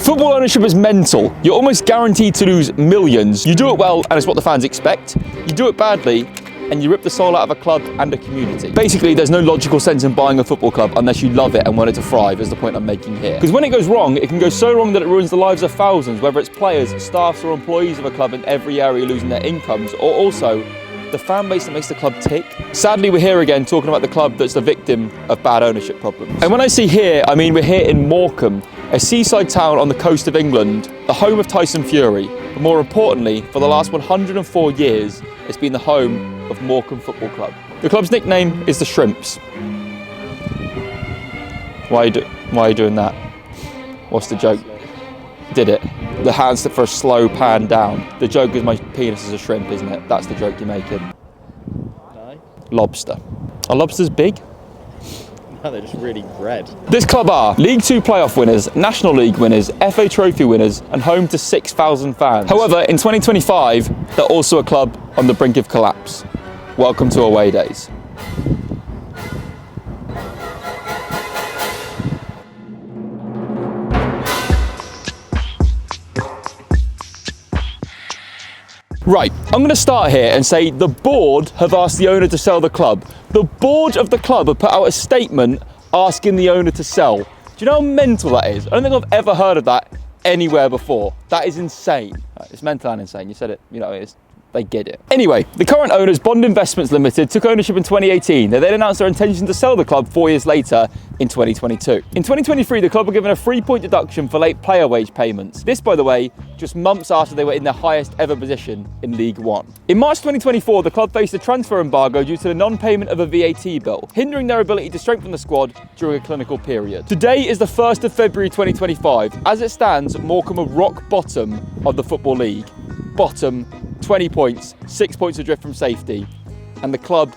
Football ownership is mental. You're almost guaranteed to lose millions. You do it well, and it's what the fans expect. You do it badly, and you rip the soul out of a club and a community. Basically, there's no logical sense in buying a football club unless you love it and want it to thrive, is the point I'm making here. Because when it goes wrong, it can go so wrong that it ruins the lives of thousands, whether it's players, staffs, or employees of a club in every area losing their incomes, or also the fan base that makes the club tick. Sadly, we're here again talking about the club that's the victim of bad ownership problems. And when I say here, I mean we're here in Morecambe, a seaside town on the coast of England, the home of Tyson Fury. But more importantly, for the last 104 years, it's been the home of Morecambe Football Club. The club's nickname is the Shrimps. Why are you doing that? What's the joke? Did it? The hands for a slow pan down. The joke is my penis is a shrimp, isn't it? That's the joke you're making. No. Lobster. Are lobsters big? No, they're just really red. This club are League 2 playoff winners, National League winners, FA Trophy winners, and home to 6,000 fans. However, in 2025, they're also a club on the brink of collapse. Welcome to away days. Right, I'm going to start here and say the board have asked the owner to sell the club. The board of the club have put out a statement asking the owner to sell. Do you know how mental that is? I don't think I've ever heard of that anywhere before. That is insane. It's mental and insane. You said it, you know, they get it. Anyway, the current owners, Bond Investments Limited, took ownership in 2018. They then announced their intention to sell the club 4 years later in 2022. In 2023, the club were given a 3-point deduction for late player wage payments. This, by the way, just months after they were in their highest ever position in League One. In March 2024, the club faced a transfer embargo due to the non-payment of a VAT bill, hindering their ability to strengthen the squad during a clinical period. Today is the 1st of February 2025. As it stands, Morecambe are rock bottom of the Football League. Bottom, 20 points, 6 points adrift from safety, and the club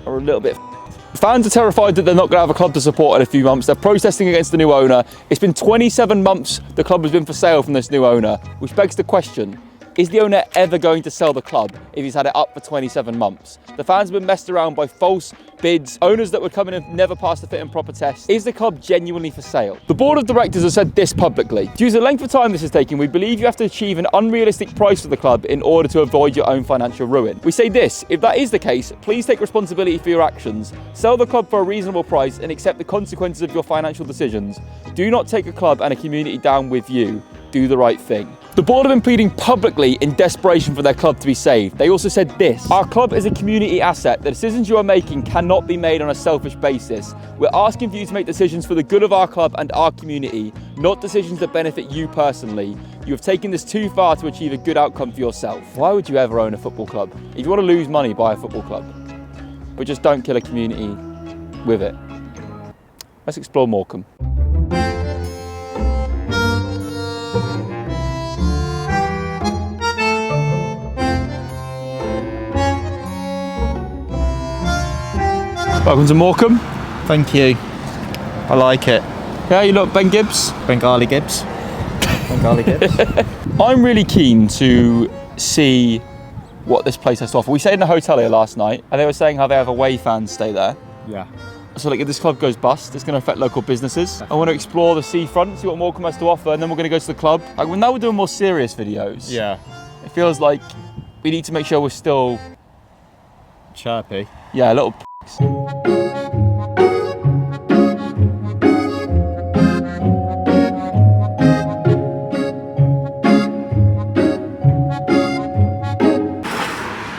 are a little bit Fans are terrified that they're not going to have a club to support in a few months. They're protesting against the new owner. It's been 27 months the club has been for sale from this new owner, which begs the question, is the owner ever going to sell the club if he's had it up for 27 months? The fans have been messed around by false bids, owners that would come in and never pass the fit and proper test. Is the club genuinely for sale? The board of directors have said this publicly. Due to the length of time this is taking, we believe you have to achieve an unrealistic price for the club in order to avoid your own financial ruin. We say this, if that is the case, please take responsibility for your actions. Sell the club for a reasonable price and accept the consequences of your financial decisions. Do not take a club and a community down with you. Do the right thing. The board have been pleading publicly in desperation for their club to be saved. They also said this, our club is a community asset. The decisions you are making cannot be made on a selfish basis. We're asking for you to make decisions for the good of our club and our community, not decisions that benefit you personally. You have taken this too far to achieve a good outcome for yourself. Why would you ever own a football club? If you want to lose money, buy a football club. But just don't kill a community with it. Let's explore Morecambe. Welcome to Morecambe. Thank you. I like it. Yeah, you look Ben Gibbs. Bengali Gibbs. Bengali Gibbs. I'm really keen to see what this place has to offer. We stayed in a hotel here last night and they were saying how they have away fans stay there. Yeah. So like if this club goes bust, it's going to affect local businesses. I want to explore the seafront, see what Morecambe has to offer, and then we're going to go to the club. Like now we're doing more serious videos. Yeah. It feels like we need to make sure we're still... Chirpy. Yeah, a little p***s.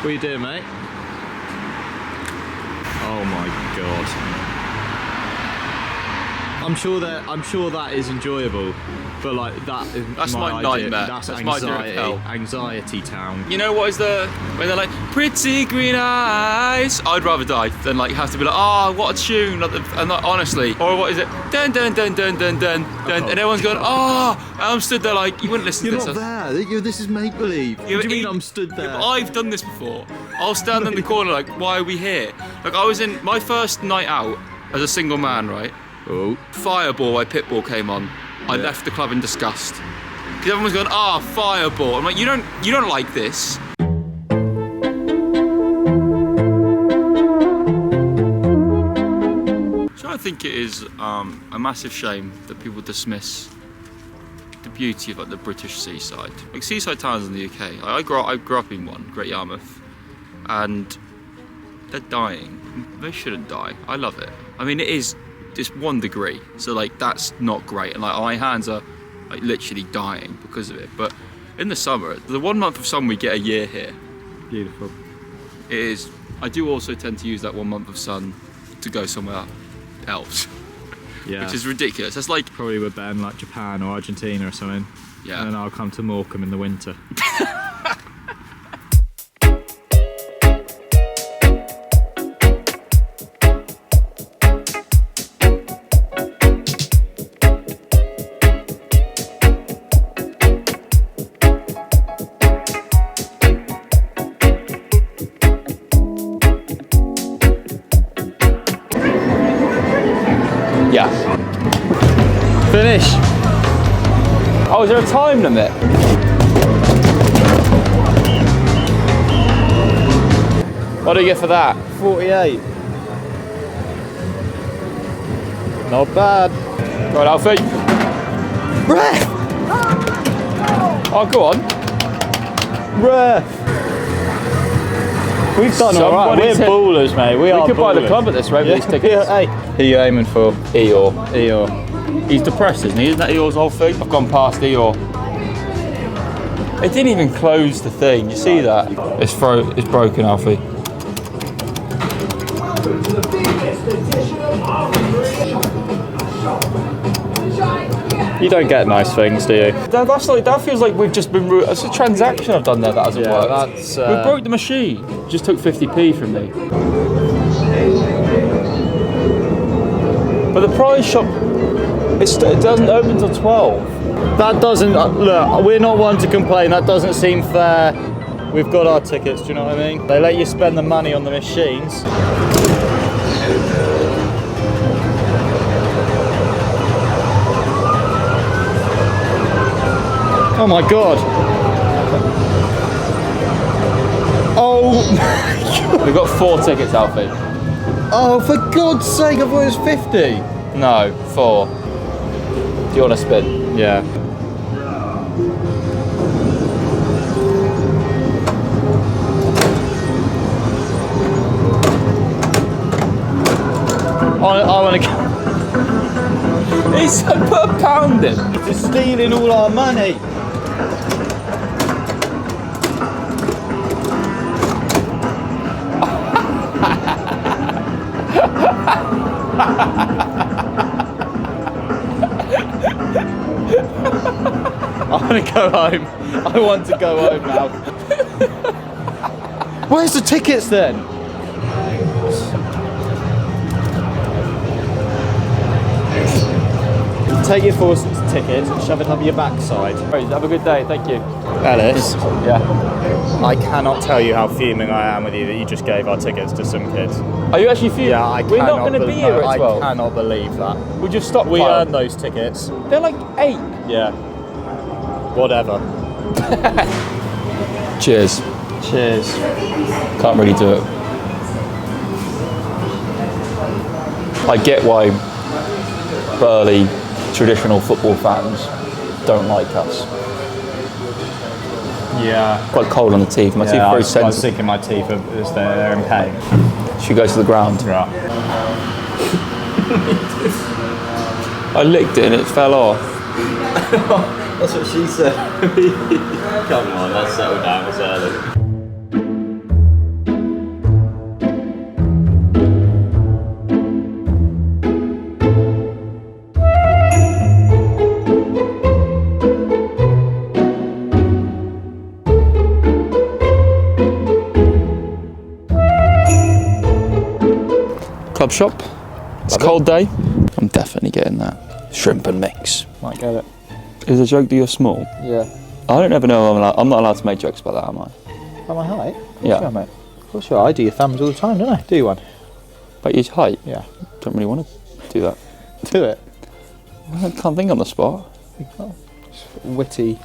What are you doing, mate? Oh my god. I'm sure that is enjoyable, but like that's my idea. nightmare. That's my idea of hell. Anxiety town. You know what is when they're like pretty green eyes? I'd rather die than like have to be like, oh, what a tune, and like, honestly, or what is it? Dun dun dun dun dun dun dun, and everyone's going, oh, and I'm stood there like you wouldn't listen You're to this. not there. This is make believe. Yeah, what do you mean I'm stood there? Yeah, but I've done this before. I'll stand in the corner like, why are we here? Like I was in my first night out as a single man, right? Oh. Fireball by Pitbull came on. I left the club in disgust. Because everyone's going, Fireball. I'm like, you don't like this. So I think it is a massive shame that people dismiss the beauty of like the British seaside. Like seaside towns in the UK. I grew up in one, Great Yarmouth, and they're dying. They shouldn't die. I love it. I mean, it is just 1 degree, so like that's not great, and like my hands are like literally dying because of it. But in the summer, the 1 month of sun we get a year here, Beautiful. it is. I do also tend to use that 1 month of sun to go somewhere else, Yeah. which is ridiculous. That's like, Probably with Ben, like Japan or Argentina or something. yeah. And then I'll come to Morecambe in the winter. Yeah. Finish! Oh, is there a time limit? What do you get for that? 48. Not bad. Right, Alfie. Ref! Oh, go on. Ref! We've done alright. Somebody We're said- ballers, mate. We are We could buy the ballers. club at this rate with these tickets. Hey, who you aiming for? Eeyore. Eeyore. He's depressed, isn't he? Isn't that Eeyore's whole thing? I've gone past Eeyore. It didn't even close the thing. You see that? It's broken, Alfie. You don't get nice things, do you? That feels like we've just been. It's a transaction I've done there that hasn't worked. That's. We broke the machine. Just took 50p from me. But the prize shop, it doesn't open till 12. That doesn't. Look, we're not one to complain. That doesn't seem fair. We've got our tickets, do you know what I mean? They let you spend the money on the machines. Oh my god. Oh my god. We've got 4 tickets, Alfie. Oh, for God's sake, I thought it was 50. No, 4. Do you want to spin? Yeah. I want to go. He's put a pound in. He's stealing all our money. I want to go home. I want to go home now. Where's the tickets then? Take your 4 tickets and shove it up your backside. Right, have a good day, thank you. Ellis, Yeah. I cannot tell you how fuming I am with you that you just gave our tickets to some kids. Are you actually feeling? Yeah, I We're not cannot going to be here at 12. I cannot believe that. We just stopped. We earned those tickets. They're like 8. Yeah. Whatever. Cheers. Cheers. Can't really do it. I get why burly traditional football fans don't like us. Yeah. Quite cold on the teeth. My teeth are I very was sensitive. thinking my teeth are they're in pain. Should we go to the ground? Right. I licked it and it fell off. That's what she said. Come on, let's settle down. It's early. Club shop. It's a cold day. I'm definitely getting that. Shrimp and mix. Might get it. Is it a joke that you're small? Yeah. I don't ever know. I'm not allowed to make jokes about that, am I? By my height? Yeah. Sure, mate. Of course you are. I do your thumbs all the time, don't I? Do one. About your height? Yeah. Don't really want to do that. Do it. I can't think on the spot. Oh, witty.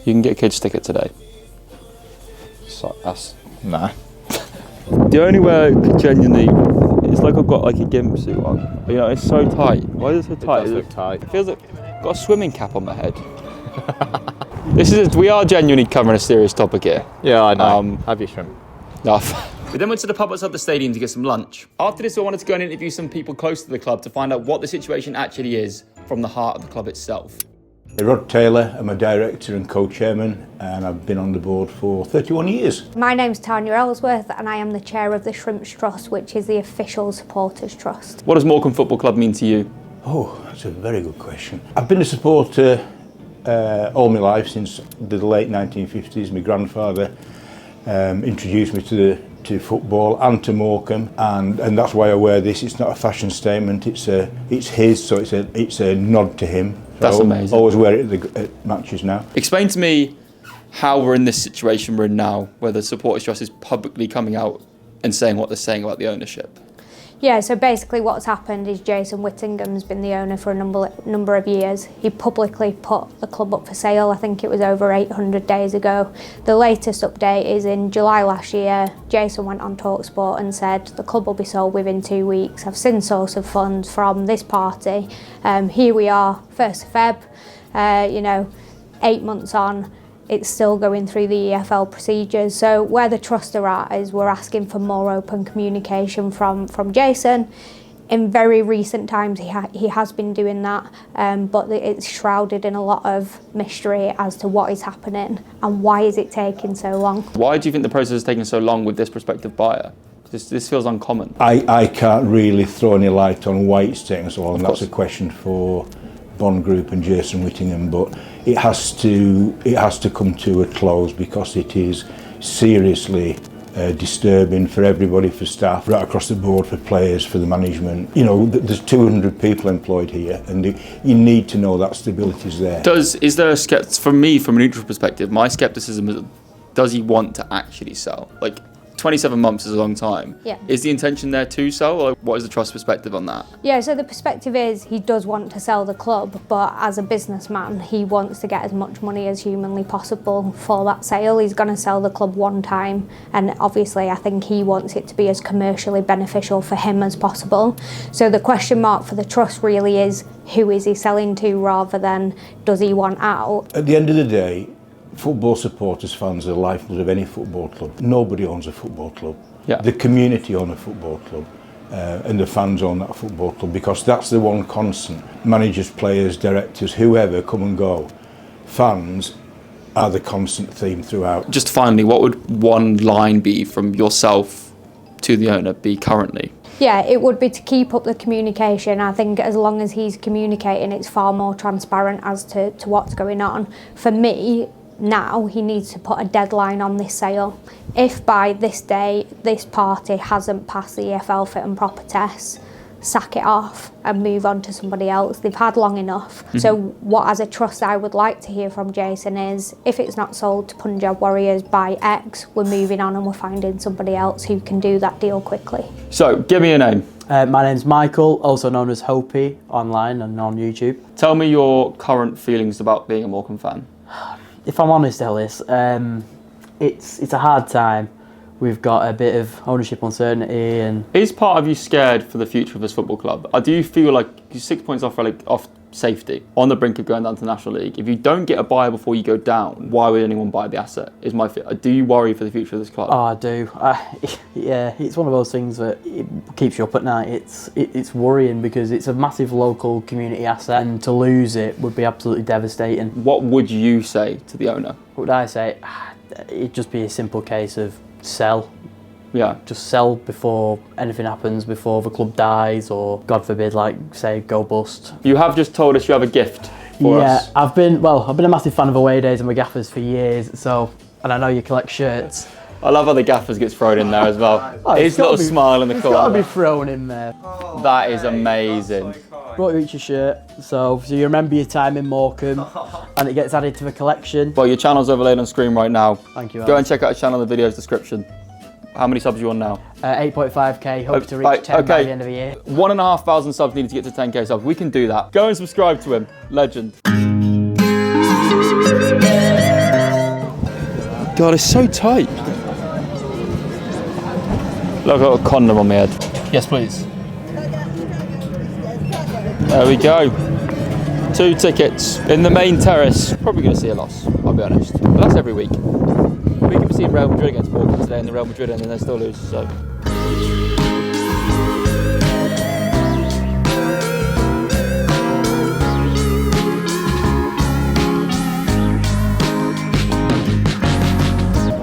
You can get a kid's ticket today. So, that's... Nah. The only way I could genuinely, it's like I've got like a gimp suit on. You know, it's so tight. Why is it so tight? does look tight. It feels like I've got a swimming cap on my head. We are genuinely covering a serious topic here. Yeah, I know. Have your shrimp. No. We then went to the pub outside the stadium to get some lunch. After this, I wanted to go and interview some people close to the club to find out what the situation actually is from the heart of the club itself. Rod Taylor, I'm a director and co-chairman, and I've been on the board for 31 years. My name's Tanya Ellsworth and I am the chair of the Shrimps Trust, which is the official supporters trust. What does Morecambe Football Club mean to you? Oh, that's a very good question. I've been a supporter all my life since the late 1950s. My grandfather introduced me to football and to Morecambe, and that's why I wear this. It's not a fashion statement. It's his, so it's a nod to him. So That's amazing. I always wear it at matches now. Explain to me how we're in this situation we're in now, where the supporters trust is publicly coming out and saying what they're saying about the ownership. Yeah, so basically what's happened is Jason Whittingham's been the owner for a number of years. He publicly put the club up for sale, I think it was over 800 days ago. The latest update is in July last year, Jason went on TalkSport and said the club will be sold within 2 weeks. I've seen source of funds from this party. Here we are, 1st of Feb, 8 months on. It's still going through the EFL procedures. So where the trust are at is we're asking for more open communication from Jason. In very recent times he has been doing that, but it's shrouded in a lot of mystery as to what is happening and why is it taking so long. Why do you think the process is taking so long with this prospective buyer? This feels uncommon. I can't really throw any light on why it's taking so long. That's a question for Bond Group and Jason Whittingham, but it has to come to a close because it is seriously disturbing for everybody, for staff, right across the board, for players, for the management. There's 200 people employed here, and you need to know that stability is there. Is there from me, from a neutral perspective, my skepticism is, does he want to actually sell? 27 months is a long time. Yeah. Is the intention there to sell, or what is the trust perspective on that? Yeah, so the perspective is he does want to sell the club, but as a businessman, he wants to get as much money as humanly possible for that sale. He's going to sell the club one time, and obviously I think he wants it to be as commercially beneficial for him as possible. So the question mark for the trust really is, who is he selling to, rather than does he want out? At the end of the day, football supporters, fans, are the lifeblood of any football club. Nobody owns a football club. Yeah. The community own a football club, and the fans own that football club, because that's the one constant. Managers, players, directors, whoever come and go. Fans are the constant theme throughout. Just finally, what would one line be from yourself to the owner be currently? Yeah, it would be to keep up the communication. I think as long as he's communicating, it's far more transparent as to what's going on. For me, now he needs to put a deadline on this sale. If by this day this party hasn't passed the EFL fit and proper tests, sack it off and move on to somebody else. They've had long enough. Mm-hmm. So what as a trust I would like to hear from Jason is, if it's not sold to Punjab Warriors by X, we're moving on and we're finding somebody else who can do that deal quickly. So give me a name. My name's Michael, also known as Hopi online and on YouTube. Tell me your current feelings about being a Morecambe fan. If I'm honest, Ellis, it's a hard time. We've got a bit of ownership uncertainty, and is part of you scared for the future of this football club? Do you feel like you're 6 points off safety, on the brink of going down to the National League? If you don't get a buyer before you go down, why would anyone buy the asset? Is my fear. Do you worry for the future of this club? Oh, I do. Yeah, it's one of those things that it keeps you up at night. It's worrying because it's a massive local community asset, and to lose it would be absolutely devastating. What would you say to the owner? What would I say? It'd just be a simple case of sell. Yeah. Just sell before anything happens, before the club dies, or God forbid, say, go bust. You have just told us you have a gift for us. Yeah, I've been a massive fan of away days and my gaffers for years, and I know you collect shirts. I love how the gaffers gets thrown in there as well. His little smile in the corner. It's got to be thrown in there. That is amazing. Brought you each a shirt, so you remember your time in Morecambe, and it gets added to the collection. Well, your channel's overlaid on screen right now. Thank you. Go and check out his channel in the video's description. How many subs are you on now? 8.5k, hope to reach 10 by the end of the year. 1,500 subs needed to get to 10k subs. We can do that. Go and subscribe to him. Legend. God, it's so tight. Look, I've got a condom on my head. Yes, please. There we go. 2 tickets in the main terrace. Probably going to see a loss, I'll be honest. But that's every week. We could be seeing Real Madrid against Morecambe today in the Real Madrid end and they still lose, so.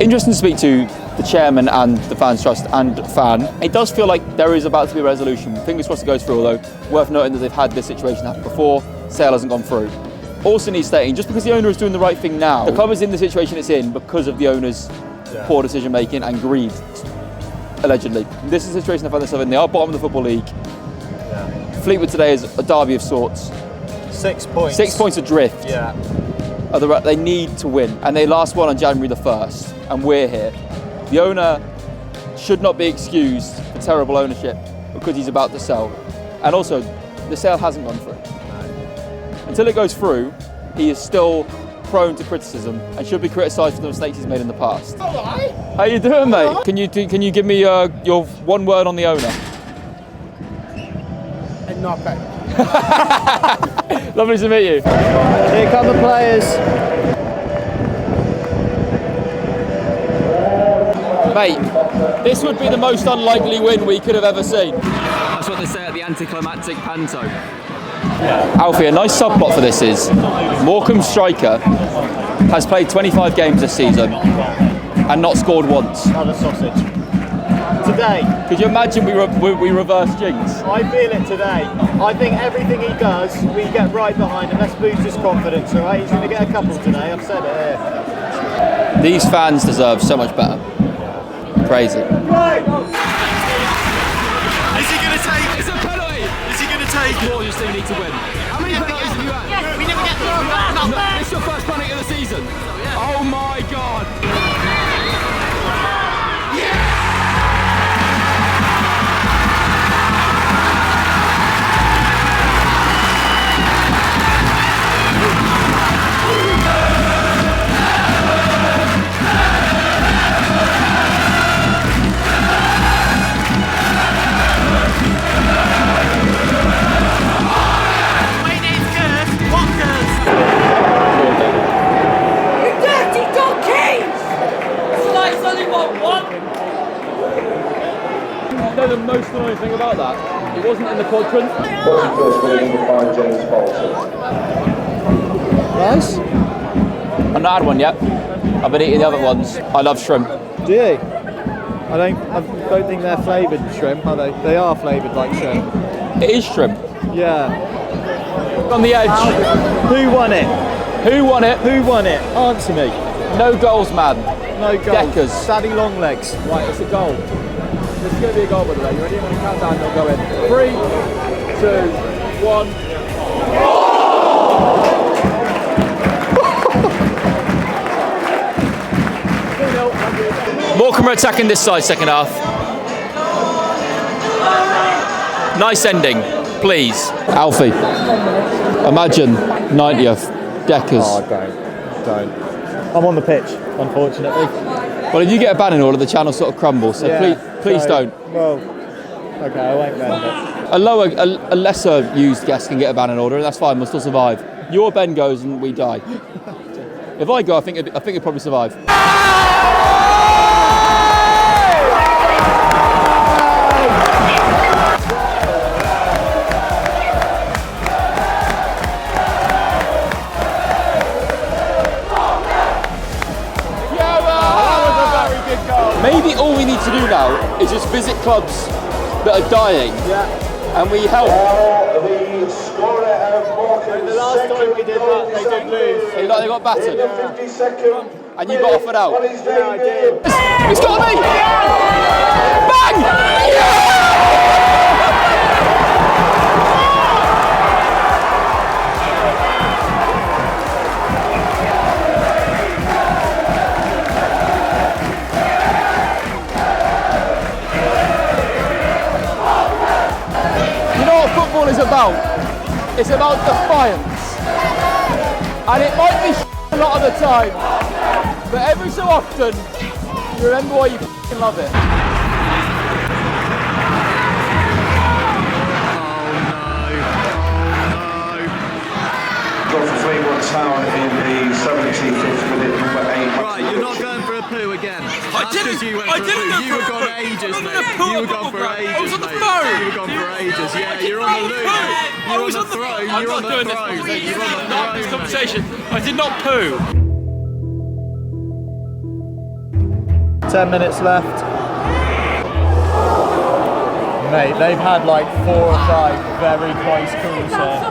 Interesting to speak to the chairman and the fans trust and fan. It does feel like there is about to be a resolution. Fingers crossed it goes through, although worth noting that they've had this situation happen before. Sale hasn't gone through. Also needs stating, just because the owner is doing the right thing now, the club is in the situation it's in because of the owner's poor decision making and greed, allegedly. This is the situation they find themselves in. They are bottom of the Football League. Fleetwood today is a derby of sorts. 6 points. 6 points adrift. Yeah. They need to win, and they last won on January the 1st, and we're here. The owner should not be excused for terrible ownership because he's about to sell. And also, the sale hasn't gone through. Until it goes through, he is still prone to criticism and should be criticised for the mistakes he's made in the past. Alright. How you doing, mate? Can you give me your one word on the owner? Not bad. Lovely to meet you. Here come the players. Mate, this would be the most unlikely win we could have ever seen. That's what they say at the anticlimactic panto. Alfie, a nice subplot for this is Morecambe striker has played 25 games this season and not scored once. Another sausage. Today. Could you imagine we reverse jinx? I feel it today. I think everything he does, we get right behind him. Let's boost his confidence, all right? He's going to get a couple today. I've said it here. These fans deserve so much better. Crazy. Is he going to take? It's a penalty. Is he going to take? More just need to win. How many penalties have you had? Yeah, we never get them. This is your first penalty of the season. Oh my God. You know the most annoying thing about that? It wasn't in the quadrant. Nice. I've not had one yet. I've been eating the other ones. I love shrimp. Do you? I don't think they're flavoured shrimp, are they? They are flavoured like shrimp. It is shrimp. Yeah. On the edge. Who won it? Who won it? Who won it? Answer me. No goals, man. No goals. Deckers. Daddy Longlegs. Right, it's a goal. This is going to be a goal, by the way. You ready? I'm going to count down and it'll go in. 3, 2, 1. Morecambe are attacking this side second half. Nice ending, please. Alfie, imagine 90th, Deckers. Oh, don't. I'm on the pitch, unfortunately. Well, if you get a banning order, the channel sort of crumbles, so please don't. Well, okay, I won't bend it. A lesser used guest can get a banning order, and that's fine, we'll still survive. Your Ben goes and we die. If I go, I think it'd probably survive. Maybe all we need to do now is just visit clubs that are dying, and we help. The last time we did that, they did lose. They got battered, and you got offered out. Yeah, I did. It's got me! Bang! Yeah! Football is about. It's about defiance. And it might be a lot of the time, but every so often, you remember why you love it. Got for Fleetwood Town in the 75th minute, number 8. Right, you're not going for a poo again. I didn't. I didn't go You were for a gone poo. ages, I mate. didn't poo You on were the gone for football ground. ages. I was on the mate. phone. You were gone for ages. Yeah, you're on the loop. I You're was on the throne. I'm You're on not the doing this throne. conversation. You're on the Not this throne, conversation. I did not poo. 10 minutes left. Mate, they've had like 4 or 5 very close calls here.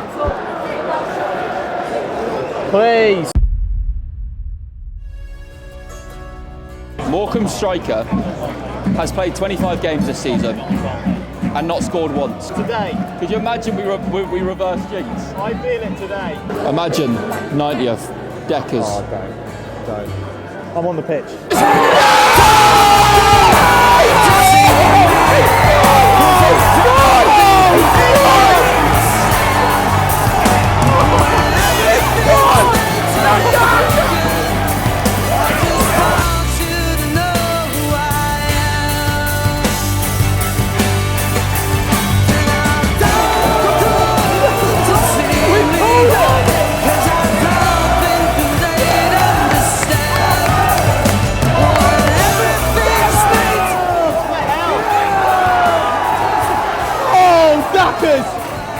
Please. Morecambe striker has played 25 games this season and not scored once. Today. Could you imagine we reverse jinx? I feel it today. Imagine 90th, Deckers. Oh, don't. I'm on the pitch.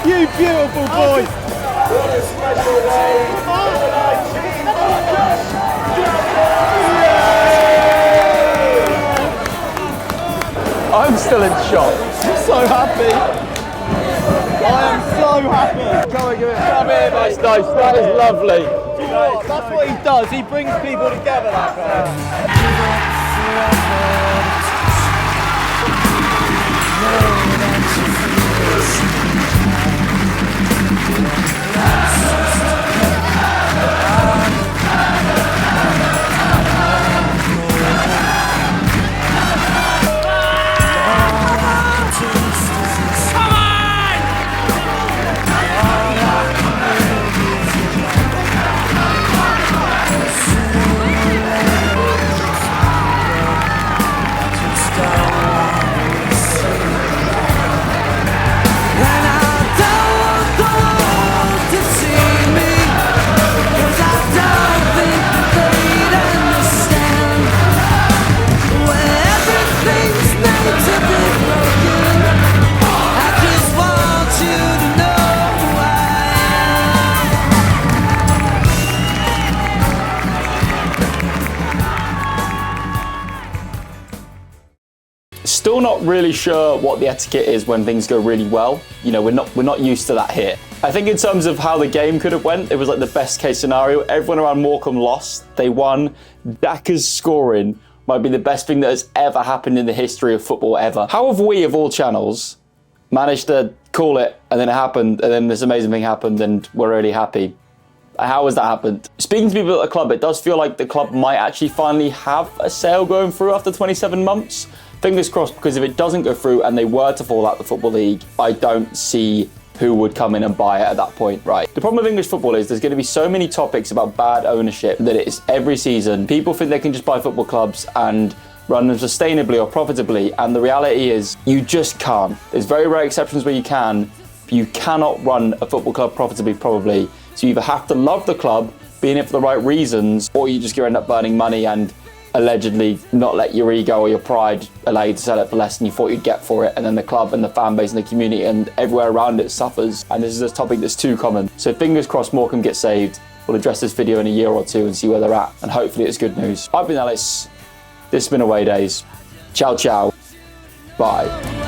You beautiful boy! I'm still in shock. I'm so happy! I am so happy! Come here, Nice, that is lovely. That's what he does, he brings people together, that guy. Still not really sure what the etiquette is when things go really well. You know, we're not used to that here. I think in terms of how the game could have went, it was like the best case scenario. Everyone around Morecambe lost. They won. Daka's scoring might be the best thing that has ever happened in the history of football ever. How have we, of all channels, managed to call it and then it happened and then this amazing thing happened and we're really happy? How has that happened? Speaking to people at the club, it does feel like the club might actually finally have a sale going through after 27 months. Fingers crossed, because if it doesn't go through and they were to fall out the Football League, I don't see who would come in and buy it at that point, right? The problem with English football is there's going to be so many topics about bad ownership that it's every season. People think they can just buy football clubs and run them sustainably or profitably, and the reality is you just can't. There's very rare exceptions where you can, but you cannot run a football club profitably, probably. So you either have to love the club, be in it for the right reasons, or you just end up burning money and allegedly not let your ego or your pride allow you to sell it for less than you thought you'd get for it, and then the club and the fan base and the community and everywhere around it suffers. And this is a topic that's too common. So fingers crossed Morecambe gets saved. We'll address this video in a year or two and see where they're at, and hopefully it's good news. I've been Ellis. This has been Away Days. Ciao, ciao. Bye.